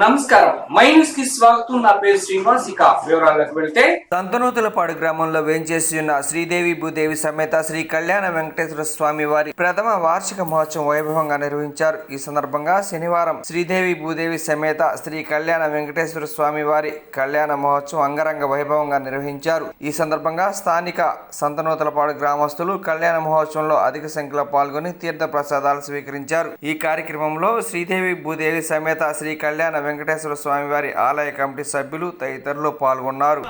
నమస్కారం, my news కి స్వాగతం. నా పేరు శ్రీనివాస్. ఇక వివరాలకు వెళ్తే, సంతనూతలపాడు గ్రామంలో వేంచేసి ఉన్న శ్రీదేవి భూదేవి సమేత శ్రీ కళ్యాణ వెంకటేశ్వర స్వామి వారి ప్రథమ వార్షిక మహోత్సవం వైభవంగా నిర్వహించారు. ఈ సందర్భంగా శనివారం శ్రీదేవి భూదేవి సమేత శ్రీ కళ్యాణ వెంకటేశ్వర స్వామి వారి కళ్యాణ మహోత్సవం అంగరంగ వైభవంగా నిర్వహించారు. ఈ సందర్భంగా స్థానిక సంతనూతలపాడు గ్రామస్తులు కళ్యాణ మహోత్సవంలో అధిక సంఖ్యలో పాల్గొని తీర్థ ప్రసాదాలు స్వీకరించారు. ఈ కార్యక్రమంలో శ్రీదేవి భూదేవి సమేత శ్రీ కళ్యాణ వెంకటేశ్వర స్వామి వారి ఆలయ కమిటీ సభ్యులు తదితరులు పాల్గొన్నారు.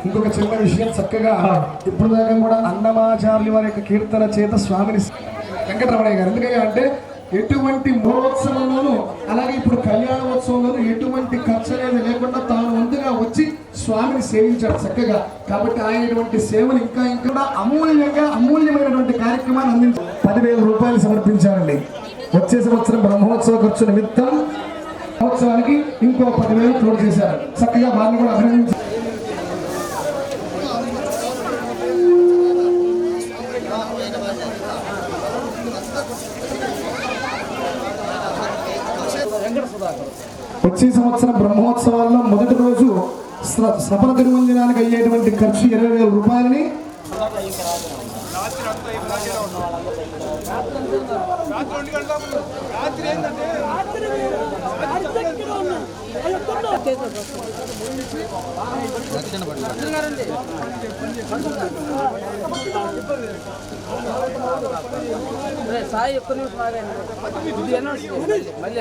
ఇంకొక చిన్న విషయం, చక్కగా ఇప్పుడు దాకా కూడా అన్నమాచార్యుల వారి యొక్క కీర్తన చేత స్వామిని వెంకటరమణయ్య గారు, ఎందుకంటే అంటే ఎటువంటి మహోత్సవంలోనూ అలాగే ఇప్పుడు కళ్యాణోత్సవంలోనూ ఎటువంటి ఖర్చు అనేది లేకుండా తాను వంతుగా వచ్చి స్వామిని సేవించాడు చక్కగా. కాబట్టి ఆయనటువంటి సేవలు ఇంకా ఇంకా అమూల్యమైనటువంటి కార్యక్రమాన్ని అందించారు. 10,000 రూపాయలు సమర్పించారండి. వచ్చే సంవత్సరం బ్రహ్మోత్సవ ఖర్చు నిమిత్తం మహోత్సవానికి ఇంకో 10,000 తోడు చేశారు. చక్కగా వారిని కూడా అభినందించారు. వచ్చే సంవత్సరం బ్రహ్మోత్సవాల్లో మొదటి రోజు సఫల తిరుమంజనానికి అయ్యేటువంటి ఖర్చు 20,000 రూపాయలని సాయి ఒక్క నిమిషం మళ్ళీ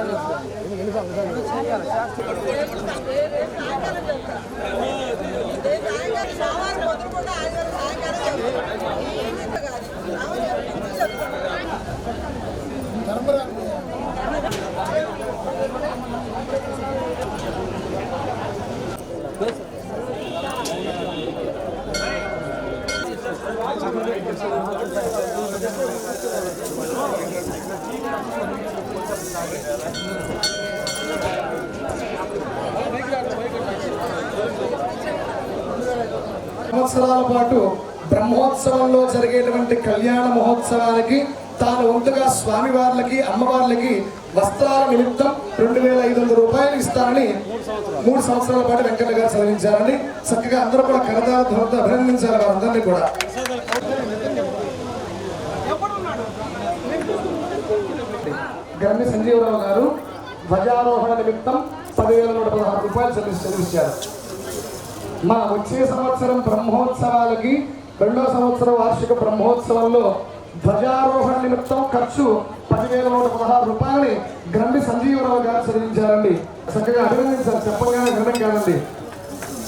సంవత్సరాల పాటు బ్రహ్మోత్సవంలో జరిగేటువంటి కళ్యాణ మహోత్సవానికి తాను వంతుగా స్వామివార్లకి అమ్మవార్లకి వస్త్రాల నిమిత్తం 2500 రూపాయలు ఇస్తానని 3 సంవత్సరాల పాటు వెంకన్న గారు చదివించారని చక్కగా అందరూ కూడా కరతాళధ్వనులతో అభినందించారు వారందరినీ కూడా. గండి సంజీవరావు గారు ధ్వజారోహణ నిమిత్తం 10,116 రూపాయలు చెల్లించారు. మా వచ్చే సంవత్సరం బ్రహ్మోత్సవాలకి 2వ సంవత్సర వార్షిక బ్రహ్మోత్సవంలో ధ్వజారోహణ నిమిత్తం ఖర్చు 10,116 రూపాయలని గండి సంజీవరావు గారు చెల్లించారండి. చక్కగా అభినందించారు, చెప్పగానే వినడం కాదండి,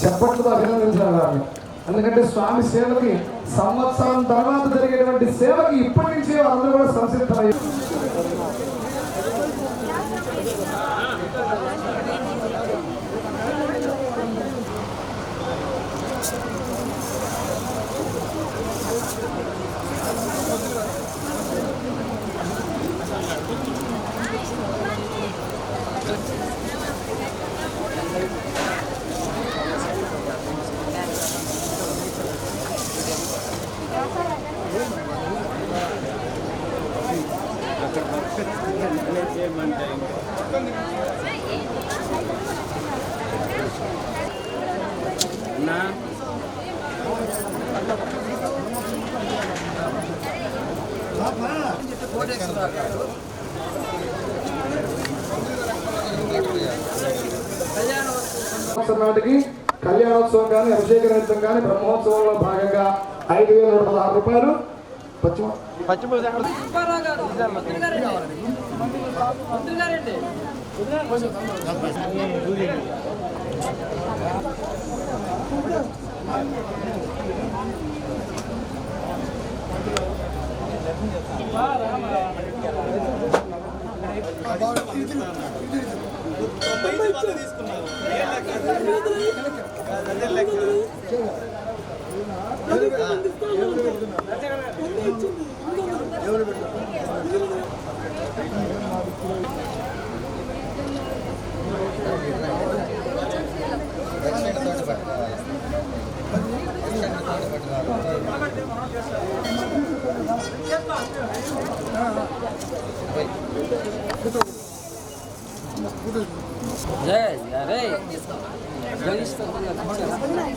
చెప్పట్లతో అభినందించారు వారిని. ఎందుకంటే స్వామి సేవకి సంవత్సరం తర్వాత జరిగేటువంటి సేవకి ఇప్పటి నుంచే అందరూ కూడా సంసిద్ధమయ్యారు. నాటికి కళ్యాణోత్సవం కానీ అభిషేక నైవేద్యం కానీ బ్రహ్మోత్సవంలో భాగంగా 5,116 రూపాయలు.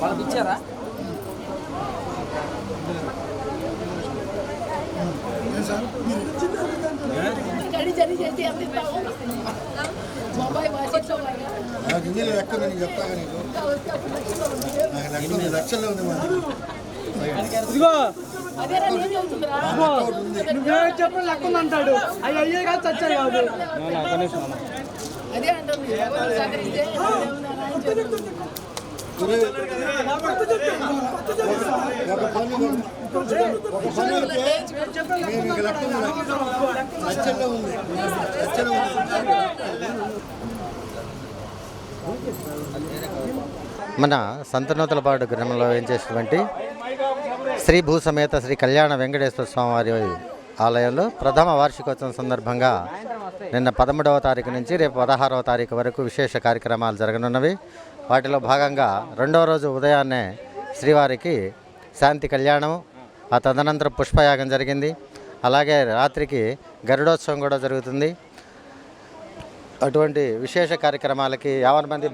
వాళ్ళకి ఇచ్చారా? చెప్పండి లెక్క ఉందంటాడు. అవి అయ్యే కాదు చచ్చాయి కాదు. అదే అంటుంది మన సంతనూతలపాడు గ్రామంలో వేయించేసినటువంటి శ్రీ భూసమేత శ్రీ కళ్యాణ వెంకటేశ్వర స్వామివారి ఆలయంలో ప్రథమ వార్షికోత్సవం సందర్భంగా నిన్న 13వ తారీఖు నుంచి రేపు 16వ తారీఖు వరకు విశేష కార్యక్రమాలు జరగనున్నవి. వాటిలో భాగంగా 2వ రోజు ఉదయాన్నే శ్రీవారికి శాంతి కళ్యాణం, ఆ తదనంతరం పుష్పయాగం జరిగింది. అలాగే రాత్రికి గరుడోత్సవం కూడా జరుగుతుంది. అటువంటి విశేష కార్యక్రమాలకి 50 మంది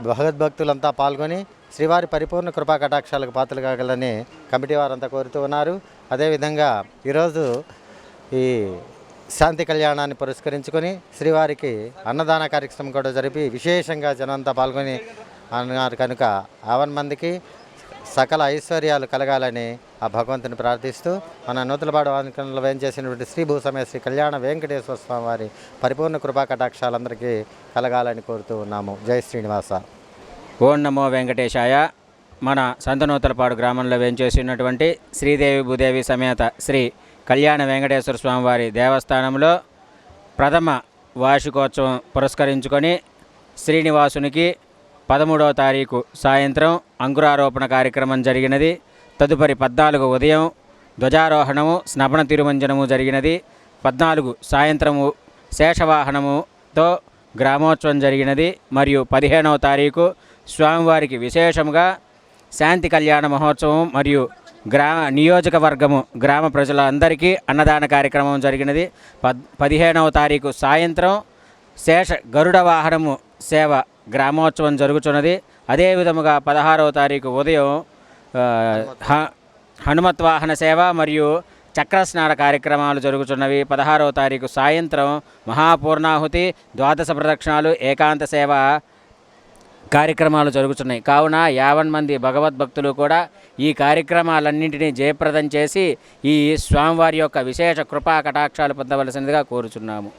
భగవద్భక్తులంతా పాల్గొని శ్రీవారి పరిపూర్ణ కృపా కటాక్షాలకు పాత్రలు కాగలని కమిటీ వారంతా కోరుతూ ఉన్నారు. అదేవిధంగా ఈరోజు ఈ శాంతి కళ్యాణాన్ని పురస్కరించుకొని శ్రీవారికి అన్నదాన కార్యక్రమం కూడా జరిపి విశేషంగా జనంతా పాల్గొని అన్నారు కనుక 50 మందికి సకల ఐశ్వర్యాలు కలగాలని ఆ భగవంతుని ప్రార్థిస్తూ మన నూతలపాడు వానికంలో వేయించేసినటువంటి శ్రీ భూసమేత శ్రీ కళ్యాణ వెంకటేశ్వర స్వామి వారి పరిపూర్ణ కృపా కటాక్షాలందరికీ కలగాలని కోరుతూ ఉన్నాము. జై శ్రీనివాస. ఓం నమో వెంకటేశాయ. మన సంతనూతలపాడు గ్రామంలో వేయించేసినటువంటి శ్రీదేవి భూదేవి సమేత శ్రీ కళ్యాణ వెంకటేశ్వర స్వామివారి దేవస్థానంలో ప్రథమ వార్షికోత్సవం పురస్కరించుకొని శ్రీనివాసునికి 13వ తారీఖు సాయంత్రం అంకురారోపణ కార్యక్రమం జరిగినది. తదుపరి 14 ఉదయం ధ్వజారోహణము, స్నపన తిరుమంజనము జరిగినది. 14 సాయంత్రము శేషవాహనముతో గ్రామోత్సవం జరిగినది. మరియు 15వ తారీఖు స్వామివారికి విశేషముగా శాంతి కళ్యాణ మహోత్సవం మరియు నియోజకవర్గము గ్రామ ప్రజలందరికీ అన్నదాన కార్యక్రమం జరిగినది. 15వ తారీఖు సాయంత్రం శేష గరుడ వాహనము సేవ గ్రామోత్సవం జరుగుతున్నది. అదేవిధముగా 16వ తారీఖు ఉదయం హనుమత్ వాహన సేవ మరియు చక్రస్నాన కార్యక్రమాలు జరుగుతున్నవి. 16వ తారీఖు సాయంత్రం మహాపూర్ణాహుతి, ద్వాదశ ప్రదక్షిణాలు, ఏకాంత సేవ కార్యక్రమాలు జరుగుతున్నాయి. కావున 50 మంది భగవద్భక్తులు కూడా ఈ కార్యక్రమాలన్నింటినీ జయప్రదం చేసి ఈ స్వామివారి యొక్క విశేష కృపా కటాక్షాలు పొందవలసిందిగా కోరుచున్నాము.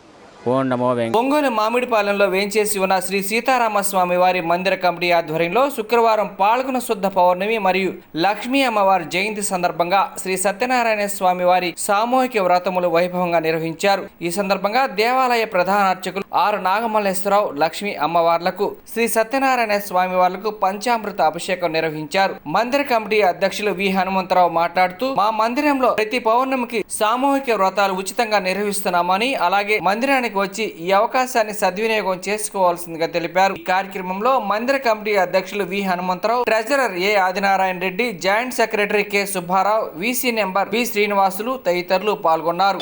ఓం నమో వెంకటేశాయ. ఒంగోలు మామిడిపాలెంలో వేంచేసి ఉన్న శ్రీ సీతారామస్వామి వారి మందిర కమిటీ ఆధ్వర్యంలో శుక్రవారం పాల్గొన శుద్ధ పౌర్ణమి మరియు లక్ష్మీ అమ్మవారి జయంతి సందర్భంగా శ్రీ సత్యనారాయణ స్వామి వారి సామూహిక వ్రతములు వైభవంగా నిర్వహించారు. ఈ సందర్భంగా దేవాలయ ప్రధాన అర్చకులు ఆర్ నాగమల్లేశ్వరరావు లక్ష్మీ అమ్మవార్లకు శ్రీ సత్యనారాయణ స్వామి వార్లకు పంచామృత అభిషేకం నిర్వహించారు. మందిర కమిటీ అధ్యక్షులు వి హనుమంతరావు మాట్లాడుతూ, మా మందిరంలో ప్రతి పౌర్ణమికి సామూహిక వ్రతాలు ఉచితంగా నిర్వహిస్తున్నామని, అలాగే మందిరానికి వచ్చి ఈ అవకాశాన్ని సద్వినియోగం చేసుకోవాల్సిందిగా తెలిపారు. ఈ కార్యక్రమంలో మందిర కమిటీ అధ్యక్షులు V Hanumantharao, treasurer A Adinarayana Reddy, joint secretary K Subbarao, VC number B Srinivasulu తదితరులు పాల్గొన్నారు.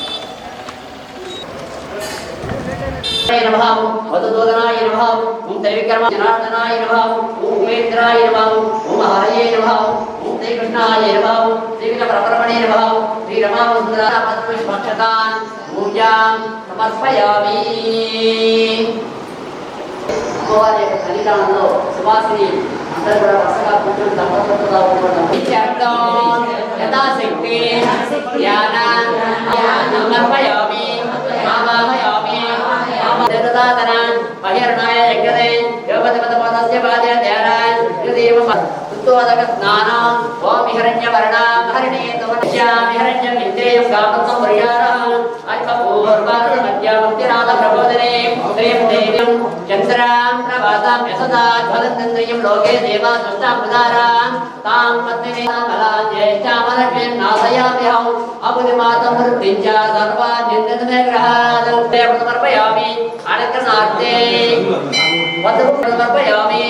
అమ్మవారి యొక్క సన్నిధానంలో సువాసిని అందరూ కూడా వరుసగా కూర్చొని దంపతులుగా ఉండడం యథాశక్తి సమర్పయామి ఆవాహయామి దేవతాతనాన్ బహిర్నాయ యజ్ఞదే యోగపదపదస్య పాదే ధ్యానాన్ యుదేవ ఉత్తోదక స్నానం ఓం హిరణ్యవర్ణాం హరిణే తమస్యామి హిరణ్యం ఇంద్రియం కామకం పరిహారః అల్పపూర్వాద మధ్యమత్తిరాద ప్రబోధనే శ్రీం దేవ్యం చంద్రాం ప్రవాసాం యసదాద్వదంద్రియం లోకే దేవా దుష్టామృతారాం తాం పద్మినే కలాం జ్యేష్ఠామలక్ష్మీం నాశయామ్యహం అబుధిమాతం వృత్తించ సర్వాన్ నిందనే గ్రహాద్ సమర్పయామి అడకనార్తే సమర్పయామి.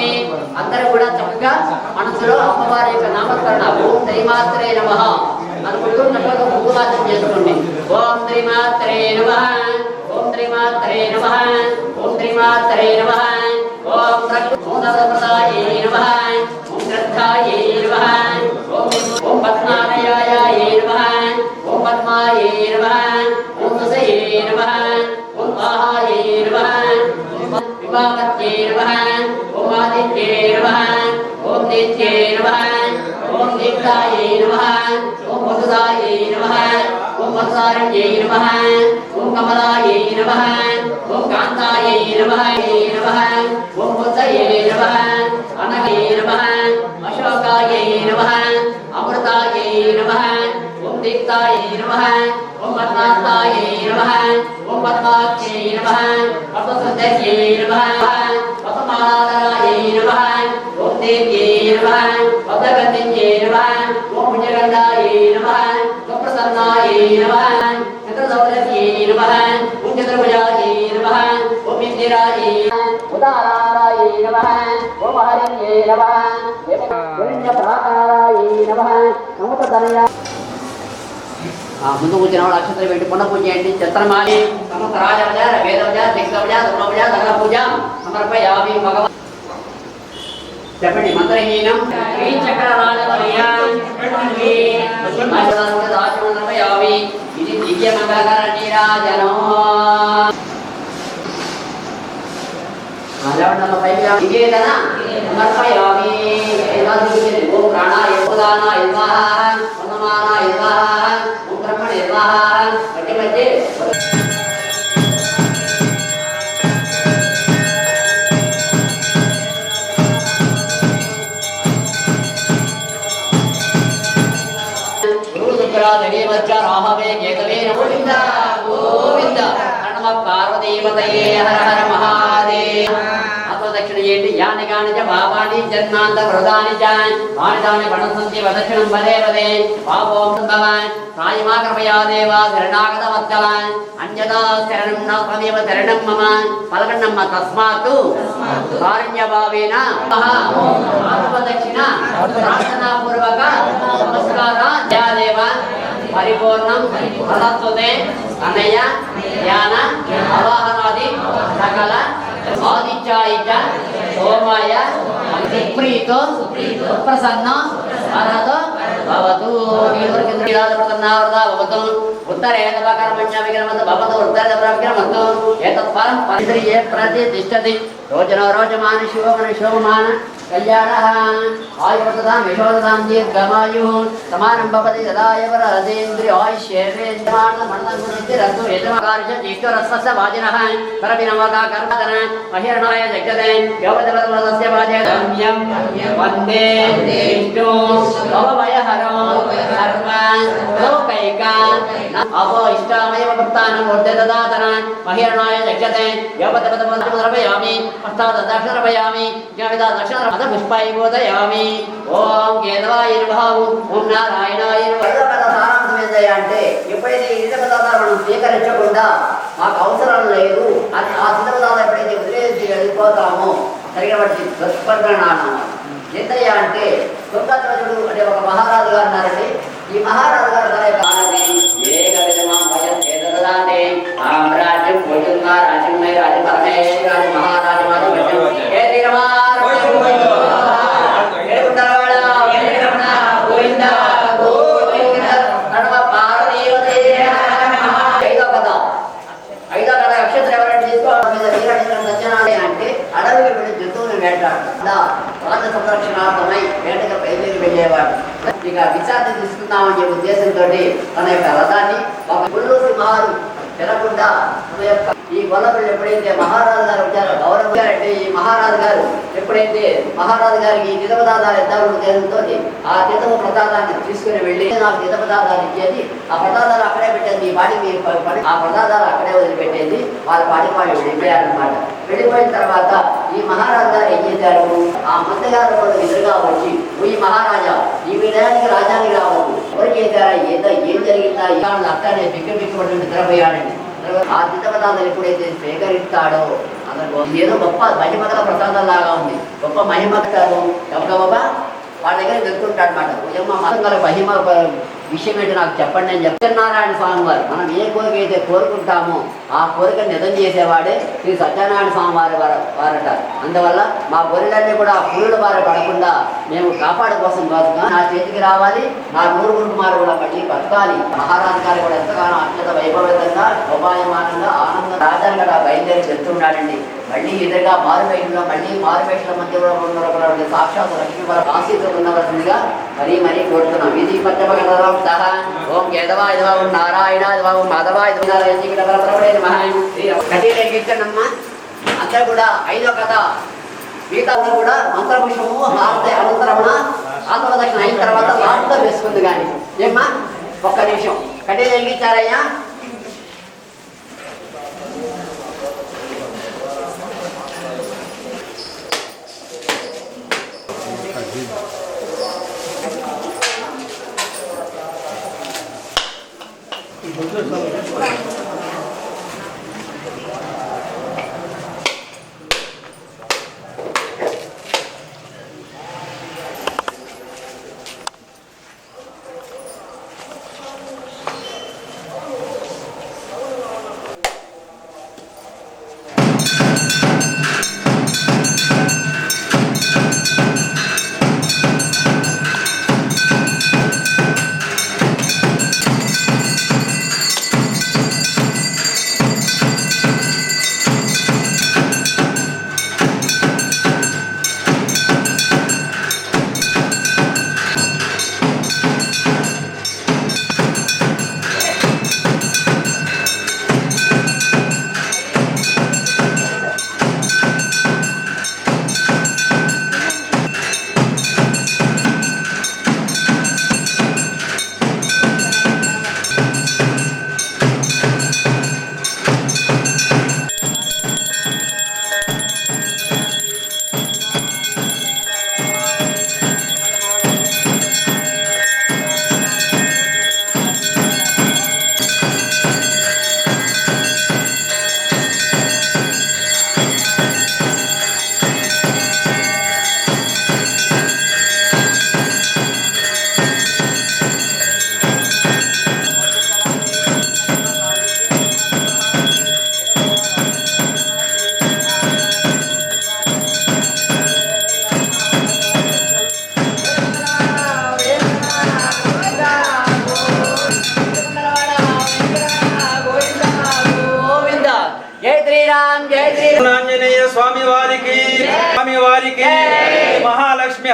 అందరూ కూడా చక్కగా మనసులో అమ్మవారి యొక్క నామస్మరణ ఓం శ్రీమాత్రే నమః అనుకుంటూ చక్కగా ముగ్గుమాత్రం చేసుకోండి. ఓం శ్రీమాత్రే నమః, ఓం శ్రీమాత్రే నమః, ఓం శ్రీమాత్రే నమః, ఓం ప్రకృతాయే నమః, ఓం శ్రద్ధాయే నమః, ఓం పద్మాలయాయ నమః, ఓం పద్మాయే నమః, ఓం సుసయే నమః, ఓం ఆహాయే నమః, వివాహత్యే నమః, ఓం ఆదిత్యే నమః, ఓం నిత్యే నమః, ఓం దీప్తాయే నమః, ఓం వసుదాయే నమః, ఓం వత్సారణ్యే నమః, ఓం కమలాయే నమః, ఓం కాంతాయే నమః నమః, ఓం వత్సయే నమః, అనగే నమః, అశోకాయే నమః, అమృతాయే నమః, ఓం దీప్తాయే నమః, ఓం పద్మాస్తాయే నమః, ఓం పద్మాక్షే నమః, పద్మసుందర్యే నమః, పద్మమాలాధరాయే నమః, ఓం దేవ్యే నమః, పద్మగంధిన్యే నమః, ఓం పుణ్యగంధాయే నమః, ఓం ప్రసన్నాయే నమః, చంద్రసౌరభ్యే నమః, ఓం చంద్రభుజాయే నమః, ఓం ఇందిరాయే ఉదారాయ నమః, ఓం హరిణ్యే నమః, హిరణ్యప్రాకారాయ నమః, నమోతనయ. ముందు కూర్చున్న వాడు అక్షతలు పెట్టి పునః పూజ చేయండి. చిత్రమాలి సమస్త రాజవజ వేదవజ శిక్షవజ ధర్మవజ ధర్మ పూజ సమర్పయామి భగవాన్. చెప్పండి. మంత్రహీనం శ్రీచక్రరాజమర్పయామి. ఇది దివ్య మంగళకర నీరాజనం. నివేదన సమర్పయామి. ఓం ప్రాణాయ ఉదానాయ స్వాహా, ఉన్నమానాయ స్వాహా, ఓం బ్రహ్మణే స్వాహా. మధ్య మధ్య గోవింద గోవింద. పార్వతీపతయే హర హర మహాదేవ. ఆత్మదక్షిణ చేయండి. యాని కాని చ పాపాని జన్మాంత వృధాని చ వాని తాని పడసంతి వదక్షిణం పదే పదే పాపోం భవ సాయిమా కృపయా దేవా శరణాగత వత్సల అన్యదా శరణం న తదేవ శరణం మమ పలకన్నమ్మ తస్మాత్ కారుణ్యభావేన ఆత్మదక్షిణ ప్రార్థనా పూర్వక నమస్కార దేవ పరిపూర్ణం ఫలస్తుతే అనయ ధ్యాన అవాహనాది సకల ఆదిత్యాయ సోమాయ సుప్రీతో సుప్రసన్న వరద భవతు భవతు ఉత్తరేదకర్మణ్య విక్రమత భవతు ఉత్తరేదవిక్రమతు ఏతత్ పరం పరిశ్రియే ప్రతిష్టతి రోజనో రోజమాన శివమన శోభమాన కళ్యాణ ఆయుర్దాం యశోదాం దీర్ఘమాయు సమానం భవతి యదాయవరదేంద్రియ ఆయుష్యేంద్రియాణమన్నగుణితిరస్తు యజమకార్య జీష్ఠరస్వస్య వాజినః పరవినవగా కర్మదన మహిరణాయ జగదే యోగజలతస్య వాజే గమ్యం వందే విష్ణు భవభయహరో సర్వ లోకైక అపో ఇష్టామయ భక్తానం మూర్తే దదాతన మహిరణాయ జగదే యోగజలతమరపయామి అష్టాదశాక్షరపయామి జ్ఞావిదా దక్షిణ పుష్పైబోధయామి. ఓం కేదవాయ నమః ఓం నారాయణాయ సారాంశం ఏంటంటే ఎప్పుడైతే ఈ సిద్ధ పదార్థాలు మనం స్వీకరించకుండా మాకు అవసరం లేదు అని ఆ సిద్ధ పదార్థాలు ఎప్పుడైతే వదిలేసి వెళ్ళిపోతామో సరిగినటువంటి దుష్పరిణామం ఏంటయ్యా అంటే దుర్గాధ్వజుడు అంటే ఒక మహారాజు గారు ఉన్నారండి. ఈ మహారాజు గారు తన యొక్క రాజ్యం భోజంగా రాజ్యమై రాజ్య పరమే రాజ్య మహారాజు అడవికి వెళ్ళి జంతువులను వేటాడు రాజ సంరక్షణార్థమై వేటగా బయలుదేరి వెళ్ళేవాడు. ఇక విచారణ తీసుకుందామని చెప్పే ఉద్దేశంతో తన యొక్క రథాన్ని ఒక పుల్లు సింహాలు తినకుండా తన యొక్క ఈ గొల్లపల్లి ఎప్పుడైతే మహారాజు గారు వచ్చారో గౌరవ్ గారు అంటే ఈ మహారాజు గారు ఎప్పుడైతే మహారాజు గారికి ఈ తీర్థ పదార్థాలు ఇద్దామని ఉద్దేశంతో ఆ తీర్థ ప్రసాదాన్ని తీసుకుని వెళ్ళి నాకు తీర్థ పదార్థాలు ఇచ్చేది ఆ ప్రసాదాలు అక్కడే పెట్టేది ఈ పాటి మీ ఆ ప్రసాదాలు అక్కడే వదిలిపెట్టేది వాళ్ళ పాటి వాళ్ళు వెళ్ళిపోయారనమాట. వెళ్ళిపోయిన తర్వాత ఈ మహారాజు గారు ఏం చేశారు, ఆ మంత్రిగారు ఎదురుగా వచ్చి ఈ మహారాజా ఈ విధానికి రాజానికి రావద్దు ఎవరు చేశారా ఏం జరిగిందా అక్కడే బిక్కిపడి నిద్రపోయాడండి. ఆ తీర్థ పదార్థాలు ఎప్పుడైతే స్వీకరిస్తాడో అతను ఏదో గొప్ప మహిమగల ప్రసాదం లాగా ఉంది, గొప్ప మహిమకారు గబగబా వాళ్ళ దగ్గర వెళ్తుంటాడు అనమాట. మా మతం గల మహిమ విషయం ఏంటి నాకు చెప్పండి అని సత్యనారాయణ స్వామి వారు మనం ఏ కోరిక అయితే కోరుకుంటామో ఆ కోరిక నిజం చేసేవాడే శ్రీ సత్యనారాయణ స్వామి వారట. అందువల్ల మా గొర్రెలన్నీ కూడా పురుడు బారి పడకుండా మేము కాపాడు కోసం కాదుగా నా చేతికి రావాలి, నా నూరు కుటుంబాలు కూడా మళ్ళీ బతకాలి. మహారాజు గారు కూడా ఎంతగానో అత్యంత వైభవంగా శోభాయమానంగా ఆనంద రాజాన్ని కూడా బయలుదేరి వెళ్తున్నాడండి. మళ్ళీ ఎదురుగా మారువేషంలో మళ్ళీ మారువేషల మధ్యలో ఉన్న సాక్షాత్ లక్ష్మీ ఆశీస్సులు ఉండవలసిందిగా మరీ కోరుతున్నాం. ఇది పచ్చబగలరాం సహా ఓం కేదవా ఇదవా ఓం నారాయణ ఇదవా ఓం మాధవా ఇదవా అంతా కూడా ఐదో కథ. మిగతా కూడా మంత్రపుష్పము హారతి అనంతరమున ఆత్మదక్షిణ అయిన తర్వాత లాట్లో వేసుకుంది. కానీ ఏమ్మా ఒక్క నిమిషం కట్టేలు వెలిగించారయ్యా.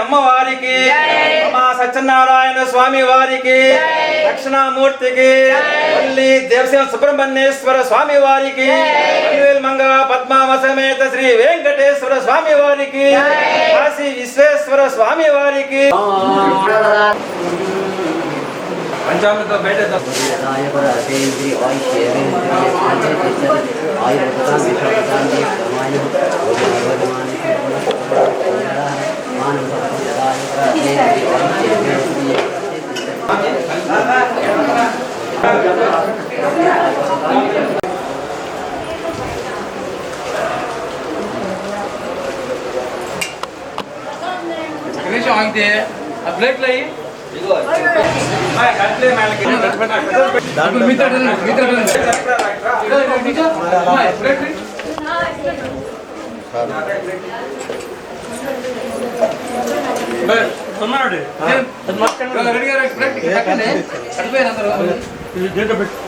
అమ్మవారికి మా సత్యనారాయణ స్వామి వారికి దక్షిణామూర్తికి మళ్ళీ దేవసేన సుబ్రహ్మణ్యేశ్వర స్వామి వారికి మంగ పద్మావ సమేత శ్రీ వెంకటేశ్వర స్వామి వారికి కాశీ విశ్వేశ్వర స్వామి వారికి పంచామృత బయట ఆగితే ఆ ప్లేట్లు అయ్యి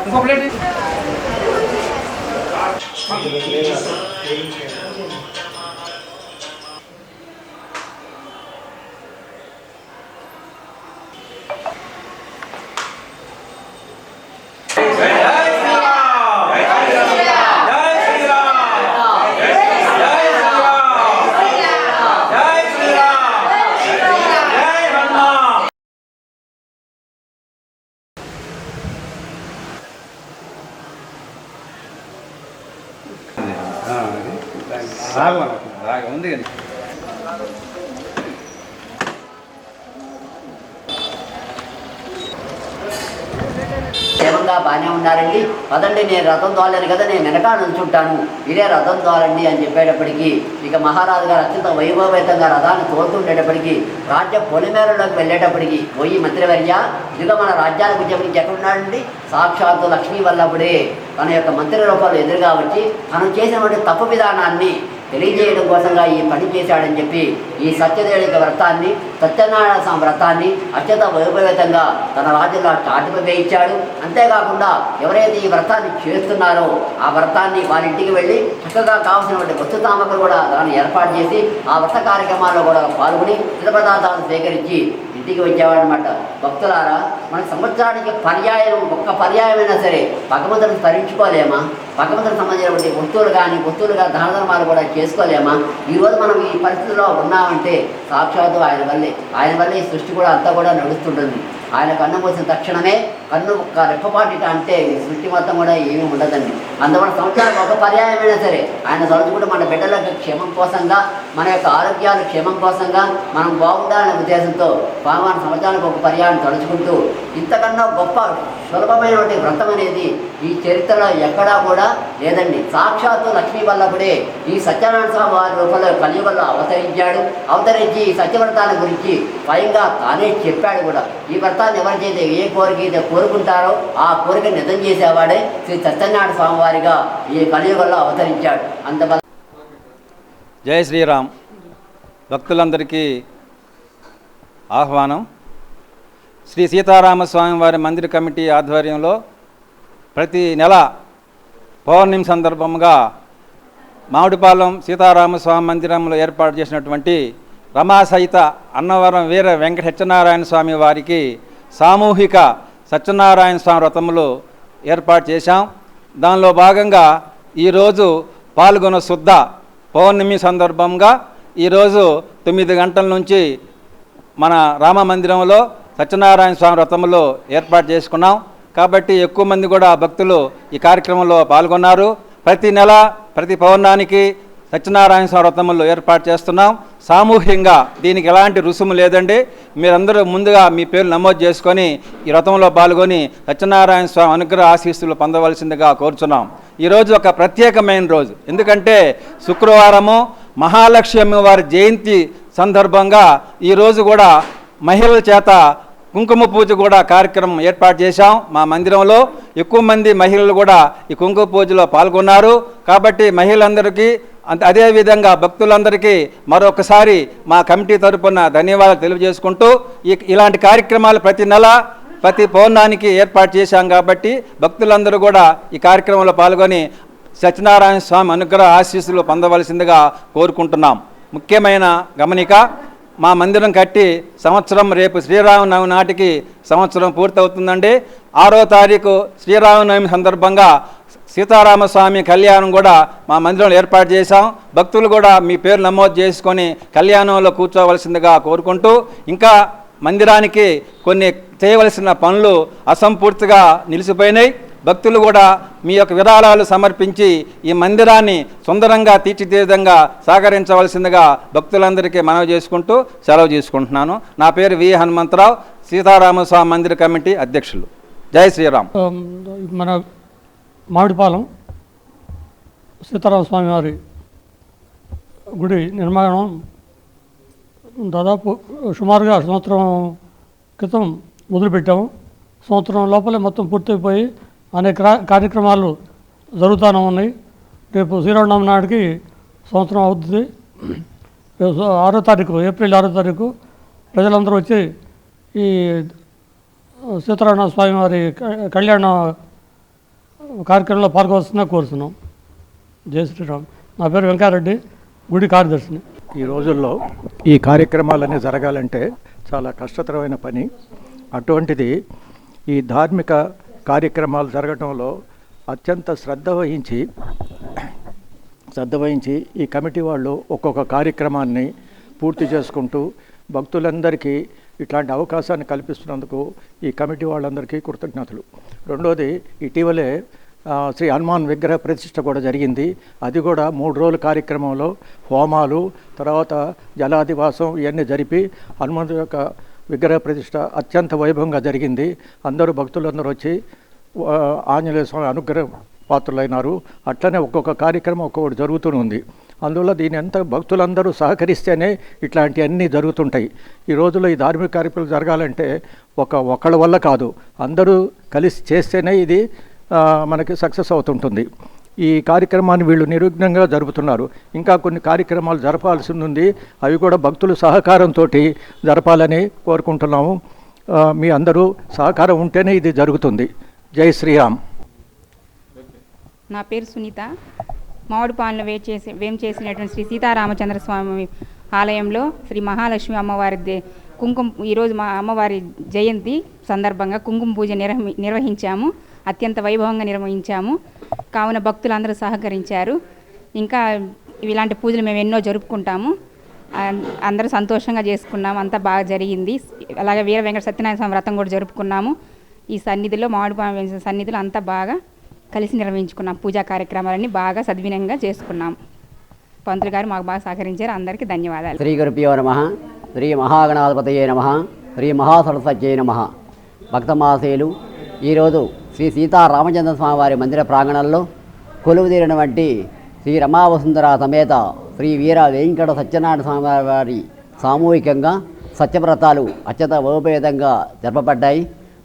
ఇంకో ప్లేట్ ఉంది కానీ క్షేమంగా బాగానే ఉన్నారండి, పదండి నేను రథం తోలేను కదా, నేను వెనకాల నుంచుంటాను, ఇదే రథం తోలండి అని చెప్పేటప్పటికీ ఇక మహారాజు గారు అత్యంత వైభవేతంగా రథాన్ని తోలుతుండేటప్పటికీ రాజ్య పొలిమేరలోకి వెళ్ళేటప్పటికి పోయి మంత్రివర్య ఇదిగో మన రాజ్యానికి ఉద్యమించి ఎక్కడున్నాడండి, సాక్షాత్తు లక్ష్మీ వల్లభుడే తన యొక్క మంత్రి రూపంలో ఎదురుగా వచ్చి మనం చేసినటువంటి తప్పు విధానాన్ని తెలియజేయడం కోసంగా ఈ పని చేశాడని చెప్పి ఈ సత్యదేవుడి వ్రతాన్ని సత్యనారాయణ స్వామి వ్రతాన్ని అత్యంత వైభవేతంగా తన రాజ్యంలో చాటుకు వేయించాడు. అంతేకాకుండా ఎవరైతే ఈ వ్రతాన్ని చేస్తున్నారో ఆ వ్రతాన్ని వారి ఇంటికి వెళ్ళి చక్కగా కావాల్సినటువంటి వస్తు సామగ్రులు కూడా దాన్ని ఏర్పాటు చేసి ఆ వ్రత కార్యక్రమాల్లో కూడా పాల్గొని పదార్థాలు స్వీకరించి ఇంటికి వచ్చేవాడనమాట. భక్తులారా, మన సంవత్సరానికి ఒక్క పర్యాయమైనా సరే భగవంతుడిని స్మరించుకోలేమా? భగవంతుడికి సంబంధించినటువంటి వస్తువులుగా దాన ధర్మాలు కూడా చేసుకోలేమా? ఈరోజు మనం ఈ పరిస్థితిలో ఉన్నామంటే సాక్షాత్తు ఆయన వల్లే ఈ సృష్టి కూడా అంతా కూడా నడుస్తుంటుంది. ఆయన కన్ను మూసిన తక్షణమే కన్ను ఒక్క రెప్పపాటిట అంటే సృష్టి మొత్తం కూడా ఏమీ ఉండదండి. అందువల్ల సంవత్సరానికి ఒక పర్యాయమైనా సరే ఆయన తలుచుకుంటూ మన బిడ్డలకు క్షేమం కోసంగా, మన యొక్క ఆరోగ్యాల క్షేమం కోసంగా మనం బాగుండాలనే ఉద్దేశంతో స్వామివారి సంవత్సరానికి ఒక పర్యాయం తలుచుకుంటూ ఇంతకన్నా గొప్ప సులభమైనటువంటి వ్రతం అనేది ఈ చరిత్రలో ఎక్కడా కూడా లేదండి. సాక్షాత్తు లక్ష్మీ వల్లభుడే ఈ సత్యనారాయణ స్వామి వారి రూపంలో కలియుగంలో అవతరించి ఈ సత్యవ్రతాన్ని గురించి స్వయంగా తానే చెప్పాడు కూడా. ఈ వ్రతాన్ని ఎవరికైతే ఏ కోరిక అయితే కోరుకుంటారో ఆ కోరిక నిజం చేసేవాడే శ్రీ సత్యనారాయణ స్వామి వారిగా ఈ కలియుగంలో అవతరించాడు. అంత జై శ్రీరామ్. భక్తులందరికీ ఆహ్వానం. శ్రీ సీతారామస్వామి వారి మందిర కమిటీ ఆధ్వర్యంలో ప్రతి నెల పౌర్ణమి సందర్భంగా మామిడిపాలెం సీతారామస్వామి మందిరంలో ఏర్పాటు చేసినటువంటి రమాసహిత అన్నవరం వీర వెంకట సత్యనారాయణ స్వామి వారికి సామూహిక సత్యనారాయణ స్వామి వ్రతములు ఏర్పాటు చేశాం. దానిలో భాగంగా ఈరోజు పాల్గొన శుద్ధ పౌర్ణమి సందర్భంగా ఈరోజు 9 గంటల నుంచి మన రామ మందిరంలో సత్యనారాయణ స్వామి వ్రతములు ఏర్పాటు చేసుకున్నాం. కాబట్టి ఎక్కువ మంది కూడా భక్తులు ఈ కార్యక్రమంలో పాల్గొన్నారు. ప్రతి నెల ప్రతి పౌర్ణానికి సత్యనారాయణ స్వామి వ్రతములు ఏర్పాటు చేస్తున్నాం. సామూహికంగా దీనికి ఎలాంటి రుసుము లేదండి. మీరందరూ ముందుగా మీ పేరు నమోదు చేసుకొని ఈ వ్రతంలో పాల్గొని సత్యనారాయణ స్వామి అనుగ్రహ ఆశీస్సులు పొందవలసిందిగా కోరుచున్నాం. ఈరోజు ఒక ప్రత్యేకమైన రోజు. ఎందుకంటే శుక్రవారము మహాలక్ష్మి అమ్మవారి జయంతి సందర్భంగా ఈరోజు కూడా మహిళల చేత కుంకుమ పూజ కూడా కార్యక్రమం ఏర్పాటు చేశాం. మా మందిరంలో ఎక్కువ మంది మహిళలు కూడా ఈ కుంకుమ పూజలో పాల్గొన్నారు. కాబట్టి మహిళలందరికీ అదేవిధంగా భక్తులందరికీ మరొకసారి మా కమిటీ తరపున ధన్యవాదాలు తెలియజేసుకుంటూ ఇలాంటి కార్యక్రమాలు ప్రతి నెల ప్రతి పౌర్ణానికి ఏర్పాటు చేశాం. కాబట్టి భక్తులందరూ కూడా ఈ కార్యక్రమంలో పాల్గొని సత్యనారాయణ స్వామి అనుగ్రహ ఆశీస్సులు పొందవలసిందిగా కోరుకుంటున్నాం. ముఖ్యమైన గమనిక, మా మందిరం కట్టి సంవత్సరం రేపు శ్రీరామనవమి నాటికి సంవత్సరం పూర్తవుతుందండి. 6వ తారీఖు శ్రీరామనవమి సందర్భంగా సీతారామస్వామి కళ్యాణం కూడా మా మందిరంలో ఏర్పాటు చేశాం. భక్తులు కూడా మీ పేరు నమోదు చేసుకొని కళ్యాణంలో కూర్చోవలసిందిగా కోరుకుంటూ, ఇంకా మందిరానికి కొన్ని చేయవలసిన పనులు అసంపూర్తిగా నిలిచిపోయినాయి. భక్తులు కూడా మీ యొక్క విరాళాలు సమర్పించి ఈ మందిరాన్ని సుందరంగా తీర్చిదిద్దంగా సహకరించవలసిందిగా భక్తులందరికీ మనవి చేసుకుంటూ సెలవు తీసుకుంటున్నాను. నా పేరు వి హనుమంతరావు, సీతారామస్వామి మందిర కమిటీ అధ్యక్షులు. జై శ్రీరామ్. మన మామిడిపాలెం సీతారామస్వామి వారి గుడి నిర్మాణం దాదాపు సుమారుగా సంవత్సరం క్రితం మొదలుపెట్టాము. సంవత్సరం లోపలే మొత్తం పూర్తయిపోయి అనేక కార్యక్రమాలు జరుగుతూనే ఉన్నాయి. రేపు శ్రీరామనవమి నాటికి సంవత్సరం అవుతుంది. 6వ తారీఖు ఏప్రిల్ 6వ తారీఖు ప్రజలందరూ వచ్చి ఈ సీతారామ స్వామి వారి కళ్యాణ కార్యక్రమంలో పాల్గొవలసిందిగా కోరుతున్నాం. జై శ్రీరామ్. నా పేరు వెంకారెడ్డి, గుడి కార్యదర్శిని. ఈ రోజుల్లో ఈ కార్యక్రమాలన్నీ జరగాలంటే చాలా కష్టతరమైన పని. అటువంటిది ఈ ధార్మిక కార్యక్రమాలు జరగడంలో అత్యంత శ్రద్ధ వహించి ఈ కమిటీ వాళ్ళు ఒక్కొక్క కార్యక్రమాన్ని పూర్తి చేసుకుంటూ భక్తులందరికీ ఇట్లాంటి అవకాశాన్ని కల్పిస్తున్నందుకు ఈ కమిటీ వాళ్ళందరికీ కృతజ్ఞతలు. రెండోది, ఇటీవలే శ్రీ హనుమాన్ విగ్రహ ప్రతిష్ఠ కూడా జరిగింది. అది కూడా 3 రోజుల కార్యక్రమంలో హోమాలు, తర్వాత జలాదివాసం ఇవన్నీ జరిపి హనుమంతు యొక్క విగ్రహ ప్రతిష్ఠ అత్యంత వైభవంగా జరిగింది. అందరూ భక్తులందరూ వచ్చి ఆంజనేయ స్వామి అనుగ్రహ పాత్రులైనారు. అట్లనే ఒక్కొక్క కార్యక్రమం ఒక్కొక్కటి జరుగుతూనే ఉంది. అందువల్ల దీని ఎంత భక్తులందరూ సహకరిస్తేనే ఇట్లాంటివన్నీ జరుగుతుంటాయి. ఈ రోజుల్లో ఈ ధార్మిక కార్యక్రమాలు జరగాలంటే ఒకళ్ళ వల్ల కాదు, అందరూ కలిసి చేస్తేనే ఇది మనకి సక్సెస్ అవుతుంటుంది. ఈ కార్యక్రమాన్ని వీళ్ళు నిర్విఘ్నంగా జరుపుతున్నారు. ఇంకా కొన్ని కార్యక్రమాలు జరపాల్సి ఉంది. అవి కూడా భక్తుల సహకారంతో జరపాలని కోరుకుంటున్నాము. మీ అందరూ సహకారం ఉంటేనే ఇది జరుగుతుంది. జై శ్రీరామ్. నా పేరు సునీత. మామిడిపాలెంలో వేంచేసినటువంటి శ్రీ సీతారామచంద్ర స్వామి ఆలయంలో శ్రీ మహాలక్ష్మి అమ్మవారి ఈరోజు మా అమ్మవారి జయంతి సందర్భంగా కుంకుమ పూజ నిర్వహించాము. అత్యంత వైభవంగా నిర్వహించాము. కావున భక్తులందరూ సహకరించారు. ఇంకా ఇలాంటి పూజలు మేము ఎన్నో జరుపుకుంటాము. అందరూ సంతోషంగా చేసుకున్నాము. అంతా బాగా జరిగింది. అలాగే వీర వెంకట సత్యనారాయణ స్వామి వ్రతం కూడా జరుపుకున్నాము. ఈ సన్నిధిలో మామిడిపాలెం సన్నిధిలో అంతా బాగా కలిసి నిర్వహించుకున్నాం. పూజా కార్యక్రమాలన్నీ బాగా సద్వినియంగా చేసుకున్నాం. పంతులు గారు మాకు బాగా సహకరించారు. అందరికీ ధన్యవాదాలు. శ్రీ గురుభ్యో నమః. శ్రీ మహాగణాధిపతయే నమః. శ్రీ మహాసరస్వత్యై నమః. భక్తమాసేలు ఈరోజు శ్రీ సీతారామచంద్ర స్వామి వారి మందిర ప్రాంగణంలో కొలువుదీరినటువంటి శ్రీ రమావసుందర సమేత శ్రీ వీర వెంకట సత్యనారాయణ స్వామి వారి సామూహికంగా సత్యవ్రతాలు అత్యంత వైభవేదంగా జరపబడ్డాయి.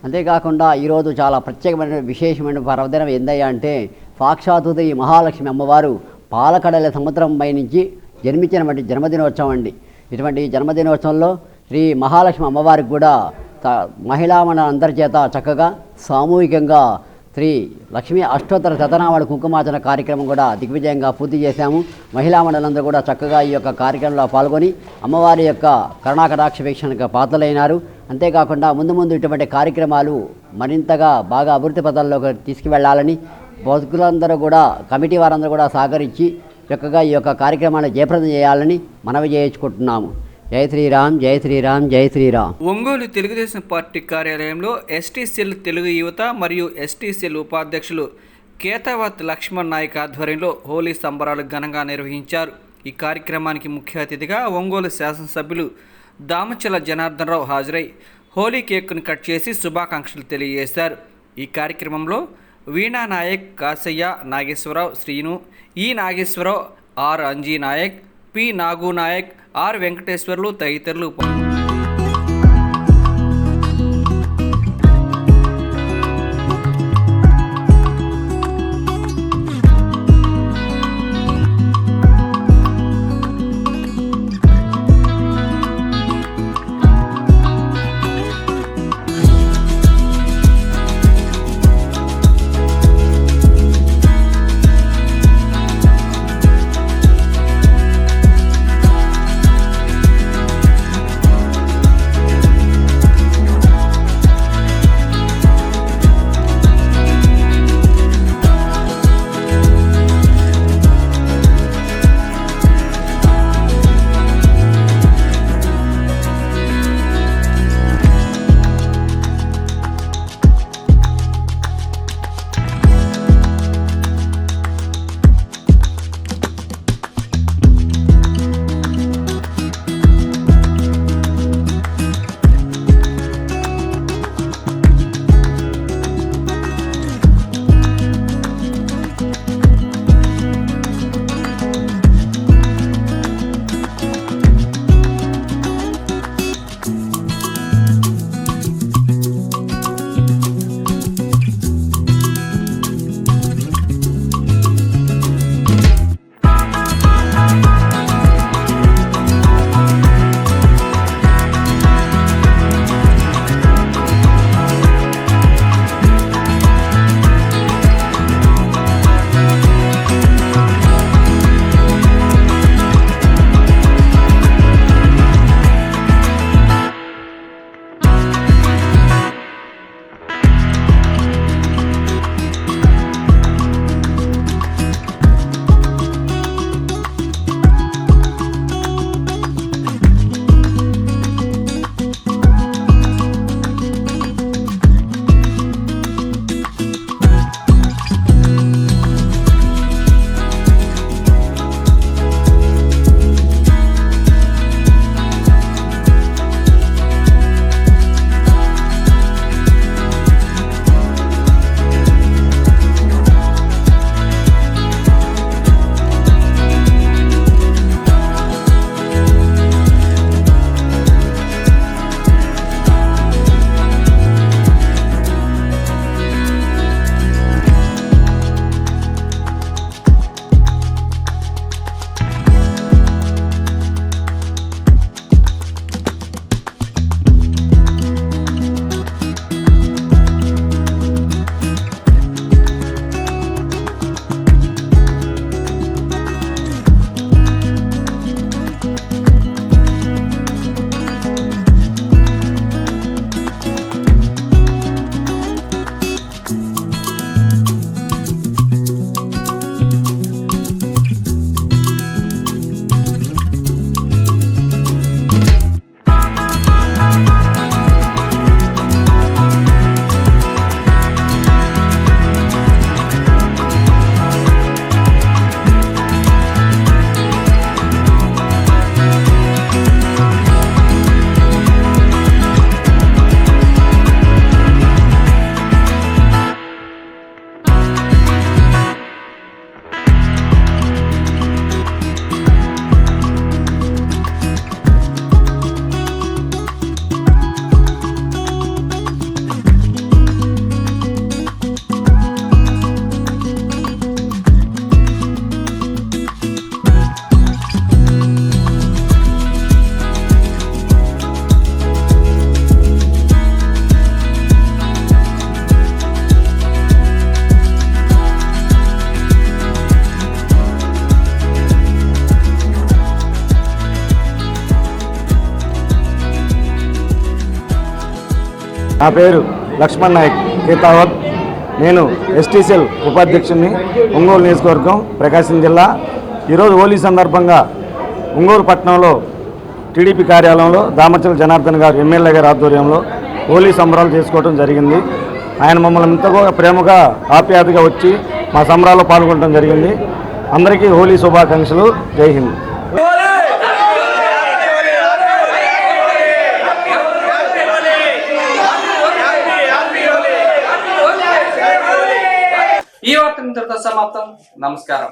అంతేకాకుండా ఈరోజు చాలా ప్రత్యేకమైన విశేషమైన పర్వదినం ఏందయ్యా అంటే సాక్షాత్తు ఈ మహాలక్ష్మి అమ్మవారు పాలకడల సముద్రం పై నుంచి జన్మించినటువంటి జన్మదినోత్సవం అండి. ఇటువంటి జన్మదినోత్సవంలో శ్రీ మహాలక్ష్మి అమ్మవారికి కూడా మహిళామణుల అందరి చేత చక్కగా సామూహికంగా శ్రీ లక్ష్మీ అష్టోత్తర శతనామాల కుంకుమార్చన కార్యక్రమం కూడా దిగ్విజయంగా పూర్తి చేశాము. మహిళామణులందరూ కూడా చక్కగా ఈ యొక్క కార్యక్రమంలో పాల్గొని అమ్మవారి యొక్క కరుణాకటాక్ష వీక్షణకు పాత్రలైనారు. అంతేకాకుండా ముందు ఇటువంటి కార్యక్రమాలు మరింతగా బాగా అభివృద్ధి పథంలోకి తీసుకువెళ్లాలని భక్తులందరూ కూడా కమిటీ వారందరూ కూడా సహకరించి చక్కగా ఈ యొక్క కార్యక్రమాన్ని జయప్రదం చేయాలని మనవి చేయించుకుంటున్నాము. జై శ్రీరామ్, జై శ్రీరామ్, జై శ్రీరామ్. ఒంగోలు తెలుగుదేశం పార్టీ కార్యాలయంలో ఎస్టీ సెల్ తెలుగు యువత మరియు ఎస్టీ సెల్ ఉపాధ్యక్షులు కేతావత్ లక్ష్మణ్ నాయక్ ఆధ్వర్యంలో హోలీ సంబరాలు ఘనంగా నిర్వహించారు. ఈ కార్యక్రమానికి ముఖ్య అతిథిగా ఒంగోలు శాసనసభ్యులు దామచల జనార్దన్ రావు హాజరై హోలీ కేక్ను కట్ చేసి శుభాకాంక్షలు తెలియజేశారు. ఈ కార్యక్రమంలో వీణా Naik, Kasaiah, Nageswara Rao, Srinu, E Nageswara Rao, R Anji Naik, P Nagu Naik, R Venkateswarlu తదితరులు నా పేరు లక్ష్మణ్ నాయక్ కేతావత్. నేను ఎస్టీసీఎల్ ఉపాధ్యక్షుడిని, ఒంగోలు నియోజకవర్గం, ప్రకాశం జిల్లా. ఈరోజు హోలీ సందర్భంగా ఒంగోలు పట్టణంలో టీడీపీ కార్యాలయంలో దామచల జనార్దన్ గారు ఎమ్మెల్యే గారి ఆధ్వర్యంలో హోలీ సంబరాలు చేసుకోవడం జరిగింది. ఆయన మమ్మల్ని ఎంతగా ప్రేమగా ఆప్యాయతగా వచ్చి మా సంబరాల్లో పాల్గొనడం జరిగింది. అందరికీ హోలీ శుభాకాంక్షలు. జై హింద్. ఈ వార్త ఇంతటితో సమాప్తం. నమస్కారం.